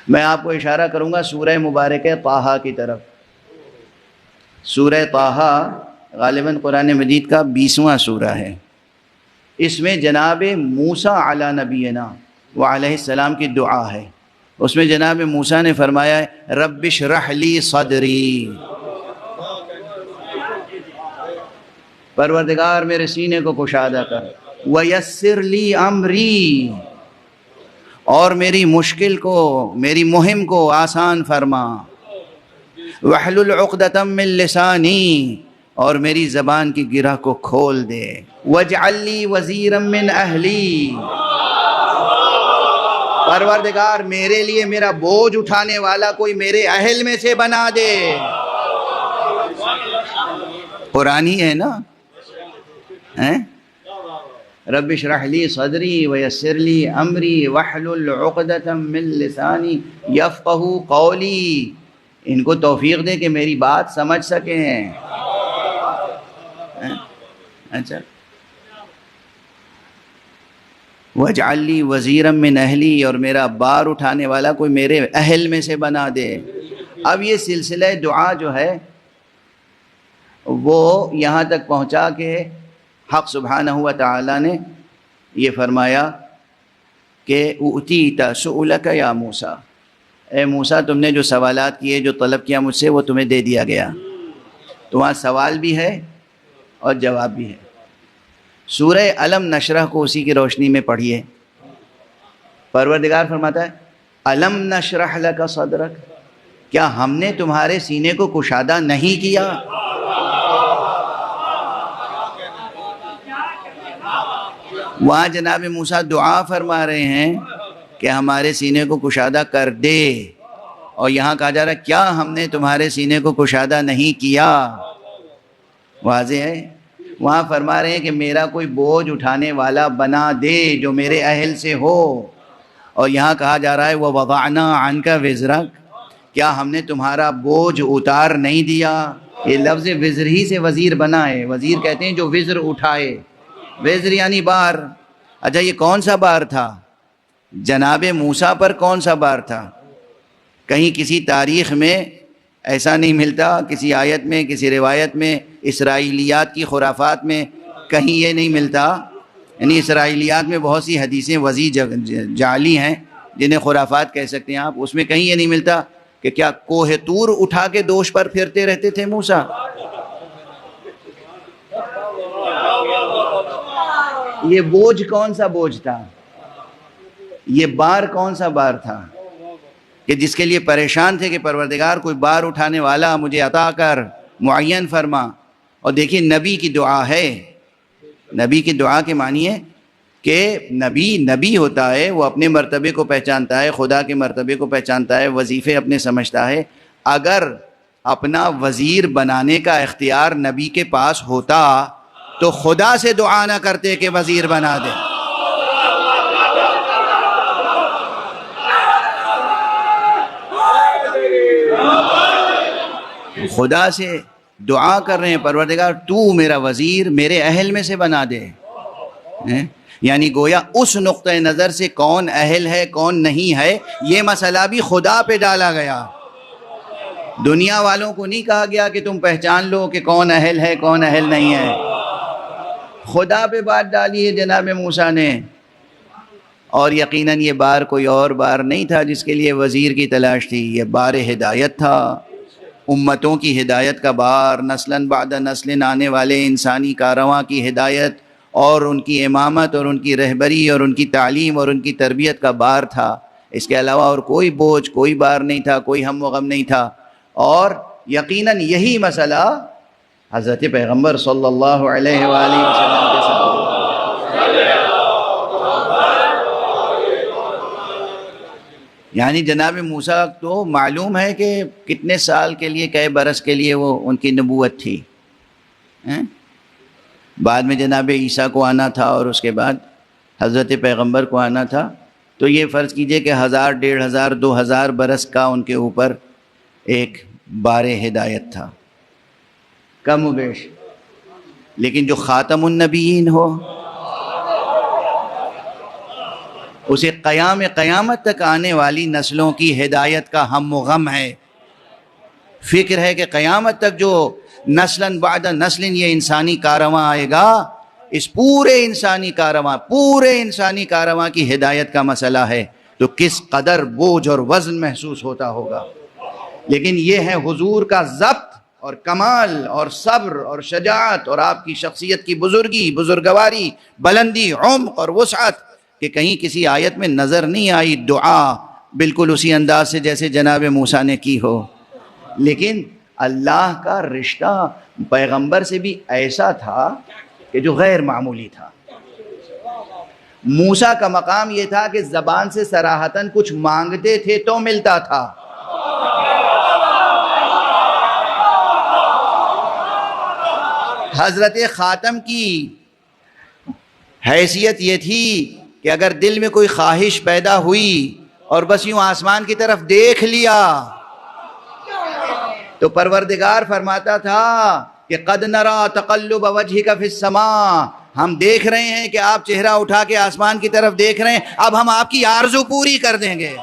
میں آپ کو اشارہ کروں گا سورہ مبارکہ طٰہٰ کی طرف۔ سورہ طٰہٰ غالباً قرآن مجید کا 20واں سورہ ہے۔ اس میں جناب موسیٰ علی نبینا وعلیہ السلام کی دعا ہے۔ اس میں جناب موسیٰ نے فرمایا ہے رب اشرح لی صدری، پروردگار میرے سینے کو کشادہ کر، ویسر لی امری، اور میری مشکل کو، میری مہم کو آسان فرما، واحلل عقدۃ من لسانی، اور میری زبان کی گرہ کو کھول دے، واجعل لی وزیرا من اہلی، پروردگار میرے لیے میرا بوجھ اٹھانے والا کوئی میرے اہل میں سے بنا دے۔ قرآنی ہے نا؟ رب اشرح لی صدری ویسر لی امری واحلل عقدۃ من لسانی یفقہوا قولی، ان کو توفیق دے کہ میری بات سمجھ سکیں۔ اچھا، وَاجْعَلْ لِي وَزِيرًا مِّنْ أَهْلِي، اور میرا بار اٹھانے والا کوئی میرے اہل میں سے بنا دے۔ اب یہ سلسلہ دعا جو ہے وہ یہاں تک پہنچا کہ حق سبحانہ و تعالیٰ نے یہ فرمایا کہ اُوتِیتَ سُؤْلَکَ یا موسیٰ، اے موسیٰ تم نے جو سوالات کیے، جو طلب کیا مجھ سے، وہ تمہیں دے دیا گیا۔ تو وہاں سوال بھی ہے اور جواب بھی ہے۔ سورہ الم نشرح کو اسی کی روشنی میں پڑھیے۔ پروردگار فرماتا ہے الم نشرح لک صدرک، کیا ہم نے تمہارے سینے کو کشادہ نہیں کیا؟ وہاں جناب موسیٰ دعا فرما رہے ہیں کہ ہمارے سینے کو کشادہ کر دے، اور یہاں کہا جا رہا ہے کیا ہم نے تمہارے سینے کو کشادہ نہیں کیا؟ واضح ہے۔ وہاں فرما رہے ہیں کہ میرا کوئی بوجھ اٹھانے والا بنا دے جو میرے اہل سے ہو، اور یہاں کہا جا رہا ہے وَوَضَعْنَا عَنْكَ وِزْرَكَ، کیا ہم نے تمہارا بوجھ اتار نہیں دیا؟ یہ لفظ وزر ہی سے وزیر بنا ہے۔ وزیر کہتے ہیں جو وزر اٹھائے، وزر یعنی بار۔ اچھا یہ کون سا بار تھا؟ جناب موسیٰ پر کون سا بار تھا؟ کہیں کسی تاریخ میں ایسا نہیں ملتا، کسی آیت میں، کسی روایت میں، اسرائیلیات کی خرافات میں کہیں یہ نہیں ملتا۔ یعنی اسرائیلیات میں بہت سی حدیثیں وضیع جعلی ہیں جنہیں خرافات کہہ سکتے ہیں آپ، اس میں کہیں یہ نہیں ملتا کہ کیا کوہ طور اٹھا کے دوش پر پھرتے رہتے تھے موسیٰ؟ یہ بوجھ کون سا بوجھ تھا؟ یہ بار کون سا بار تھا کہ جس کے لیے پریشان تھے کہ پروردگار کوئی بار اٹھانے والا مجھے عطا کر، معین فرما؟ اور دیکھیے نبی کی دعا ہے۔ نبی کی دعا کے معنی ہے کہ نبی ہوتا ہے، وہ اپنے مرتبے کو پہچانتا ہے، خدا کے مرتبے کو پہچانتا ہے، وظیفے اپنے سمجھتا ہے۔ اگر اپنا وزیر بنانے کا اختیار نبی کے پاس ہوتا تو خدا سے دعا نہ کرتے کہ وزیر بنا دے۔ خدا سے دعا کر رہے ہیں پروردگار تو میرا وزیر میرے اہل میں سے بنا دے۔ یعنی گویا اس نقطہ نظر سے کون اہل ہے کون نہیں ہے یہ مسئلہ بھی خدا پہ ڈالا گیا۔ دنیا والوں کو نہیں کہا گیا کہ تم پہچان لو کہ کون اہل ہے کون اہل نہیں ہے، خدا پہ بات ڈالی ہے جناب موسیٰ نے۔ اور یقیناً یہ بار کوئی اور بار نہیں تھا جس کے لیے وزیر کی تلاش تھی، یہ بار ہدایت تھا، امتوں کی ہدایت کا بار، نسلاً بعد نسل آنے والے انسانی کاررواں کی ہدایت اور ان کی امامت اور ان کی رہبری اور ان کی تعلیم اور ان کی تربیت کا بار تھا۔ اس کے علاوہ اور کوئی بوجھ کوئی بار نہیں تھا، کوئی ہم و غم نہیں تھا۔ اور یقیناً یہی مسئلہ حضرت پیغمبر صلی اللہ علیہ وآلہ وسلم کے ساتھ، یعنی جناب موسیٰ تو معلوم ہے کہ کتنے سال کے لیے، کئے برس کے لیے وہ ان کی نبوت تھی۔ بعد میں جناب عیسیٰ کو آنا تھا اور اس کے بعد حضرت پیغمبر کو آنا تھا، تو یہ فرض کیجئے کہ 1000 1500 2000 برس کا ان کے اوپر ایک بار ہدایت تھا، کم و بیش۔ لیکن جو خاتم النبیین ہو، اسے قیامت تک آنے والی نسلوں کی ہدایت کا ہم و غم ہے۔ فکر ہے کہ قیامت تک جو نسلاً بعد نسل یہ انسانی کارواں آئے گا، اس پورے انسانی کارواں کی ہدایت کا مسئلہ ہے، تو کس قدر بوجھ اور وزن محسوس ہوتا ہوگا۔ لیکن یہ ہے حضور کا ضبط اور کمال اور صبر اور شجاعت اور آپ کی شخصیت کی بزرگی، بزرگواری، بلندی، عمق اور وسعت، کہ کہیں کسی آیت میں نظر نہیں آئی دعا بالکل اسی انداز سے جیسے جناب موسیٰ نے کی ہو۔ لیکن اللہ کا رشتہ پیغمبر سے بھی ایسا تھا کہ جو غیر معمولی تھا۔ موسیٰ کا مقام یہ تھا کہ زبان سے صراحتاً کچھ مانگتے تھے تو ملتا تھا، حضرت خاتم کی حیثیت یہ تھی کہ اگر دل میں کوئی خواہش پیدا ہوئی اور بس یوں آسمان کی طرف دیکھ لیا تو پروردگار فرماتا تھا کہ قد نرا تقلب وجہک فی السماء، ہم دیکھ رہے ہیں کہ آپ چہرہ اٹھا کے آسمان کی طرف دیکھ رہے ہیں، اب ہم آپ کی آرزو پوری کر دیں گے۔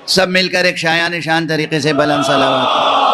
سب مل کر ایک شایان شان طریقے سے بلند صلوات۔